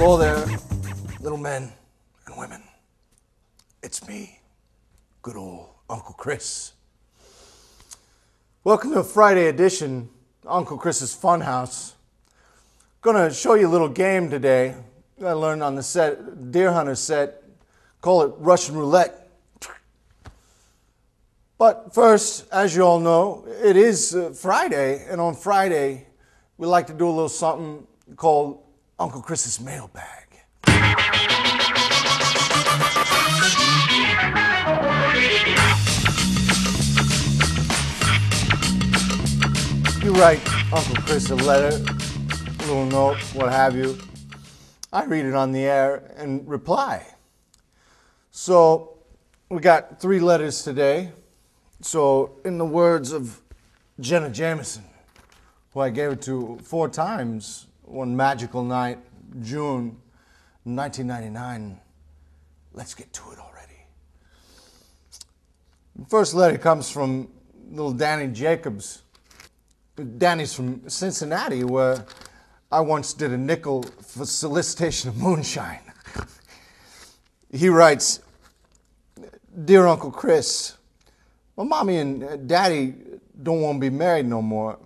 Hello there, little men and women. It's me, good old Uncle Chris. Welcome to a Friday edition of Uncle Chris's Funhouse. Gonna show you a little game today that I learned on the set, Deer Hunter set. Call it Russian roulette. But first, as you all know, it is Friday, and on Friday, we like to do a little something called Uncle Chris's Mailbag. You write Uncle Chris a letter, a little note, what have you. I read it on the air and reply. So we got 3 letters today. So in the words of Jenna Jameson, who I gave it to 4 times one magical night, June 1999, let's get to it already. The first letter comes from little Danny Jacobs. Danny's from Cincinnati, where I once did a nickel for solicitation of moonshine. He writes, "Dear Uncle Chris, well, Mommy and Daddy don't want to be married no more.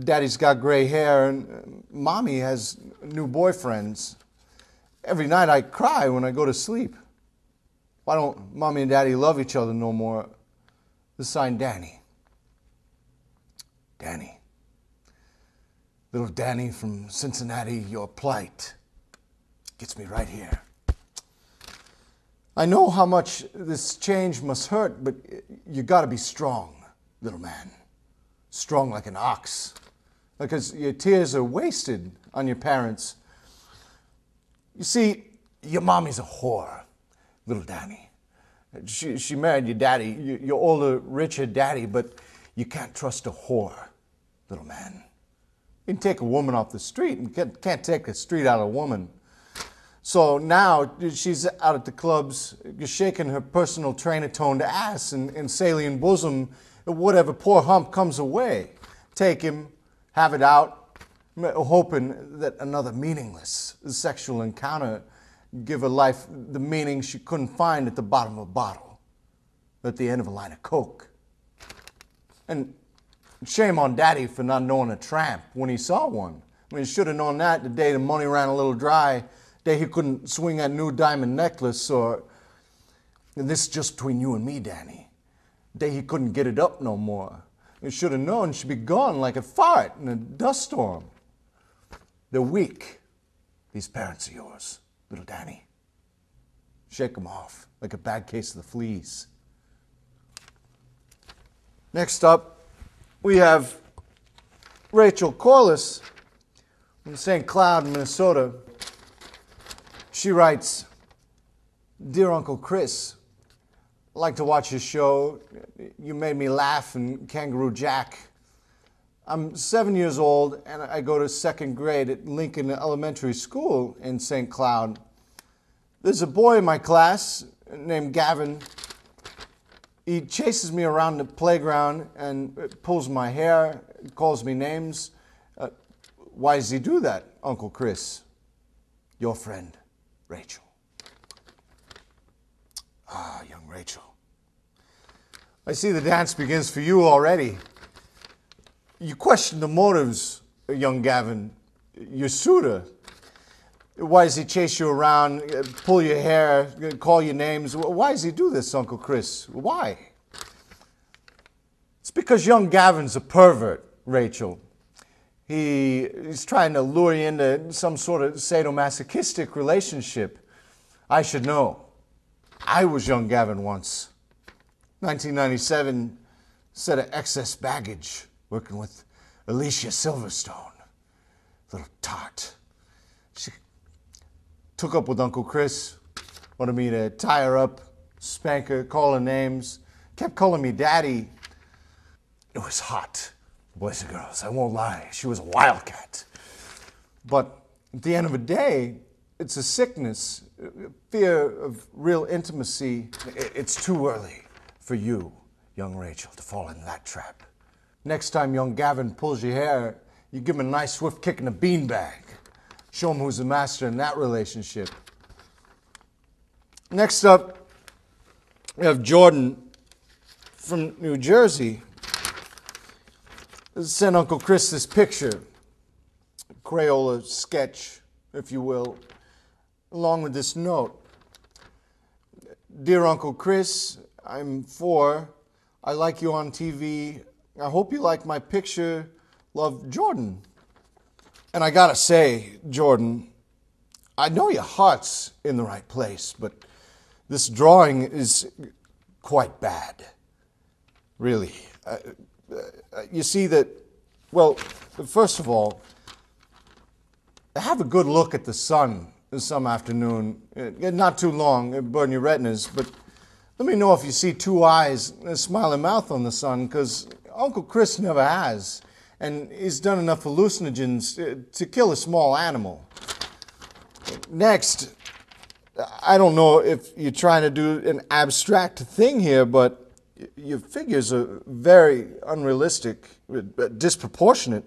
Daddy's got gray hair and Mommy has new boyfriends. Every night I cry when I go to sleep. Why don't Mommy and Daddy love each other no more? The sign, Danny." Danny. Little Danny from Cincinnati, your plight gets me right here. I know how much this change must hurt, but you gotta be strong, little man. Strong like an ox. Because your tears are wasted on your parents. You see, your mommy's a whore, little Danny. She married your daddy, your older, richer daddy, but you can't trust a whore, little man. You can take a woman off the street, and can't take the street out of a woman. So now she's out at the clubs, shaking her personal trainer-toned ass and saline bosom, whatever poor hump comes away. Take him, have it out, hoping that another meaningless sexual encounter give her life the meaning she couldn't find at the bottom of a bottle, at the end of a line of Coke. And shame on Daddy for not knowing a tramp when he saw one. I mean, he should have known that the day the money ran a little dry, day he couldn't swing that new diamond necklace, or, and this is just between you and me, Danny, day he couldn't get it up no more. He should have known she'd be gone like a fart in a dust storm. They're weak, these parents of yours, little Danny. Shake them off like a bad case of the fleas. Next up, we have Rachel Corliss from St. Cloud, Minnesota. She writes, "Dear Uncle Chris, I like to watch your show. You made me laugh in Kangaroo Jack. I'm 7 years old and I go to 2nd grade at Lincoln Elementary School in St. Cloud. There's a boy in my class named Gavin. He chases me around the playground and pulls my hair, calls me names. Why does he do that, Uncle Chris? Your friend, Rachel." Ah, young Rachel. I see the dance begins for you already. You question the motives, young Gavin, your suitor. Why does he chase you around, pull your hair, call you names? Why does he do this, Uncle Chris? Why? It's because young Gavin's a pervert, Rachel. He's trying to lure you into some sort of sadomasochistic relationship. I should know. I was young Gavin once. 1997, set of excess baggage, working with Alicia Silverstone. Little tart. She took up with Uncle Chris, wanted me to tie her up, spank her, call her names, kept calling me Daddy. It was hot, boys and girls, I won't lie. She was a wildcat. But at the end of the day, it's a sickness, fear of real intimacy. It's too early for you, young Rachel, to fall into that trap. Next time young Gavin pulls your hair, you give him a nice swift kick in the beanbag. Show them who's the master in that relationship. Next up, we have Jordan from New Jersey. Sent Uncle Chris this picture, Crayola sketch, if you will, along with this note. Dear Uncle Chris, I'm 4. I like you on TV. I hope you like my picture. Love, Jordan. And I gotta say, Jordan, I know your heart's in the right place, but this drawing is quite bad. Really. You see that, well, first of all, have a good look at the sun some afternoon. Not too long, it'll burn your retinas, but let me know if you see 2 eyes and a smiling mouth on the sun, because Uncle Chris never has, and he's done enough hallucinogens to kill a small animal. Next, I don't know if you're trying to do an abstract thing here, but your figures are very unrealistic, disproportionate.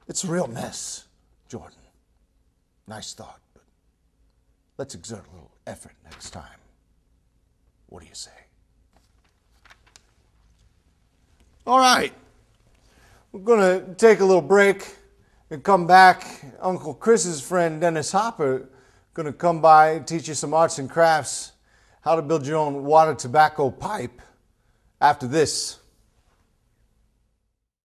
It's a real mess, Jordan. Nice thought, but let's exert a little effort next time. What do you say? All right. We're going to take a little break and come back. Uncle Chris's friend, Dennis Hopper, going to come by and teach you some arts and crafts, how to build your own water tobacco pipe after this.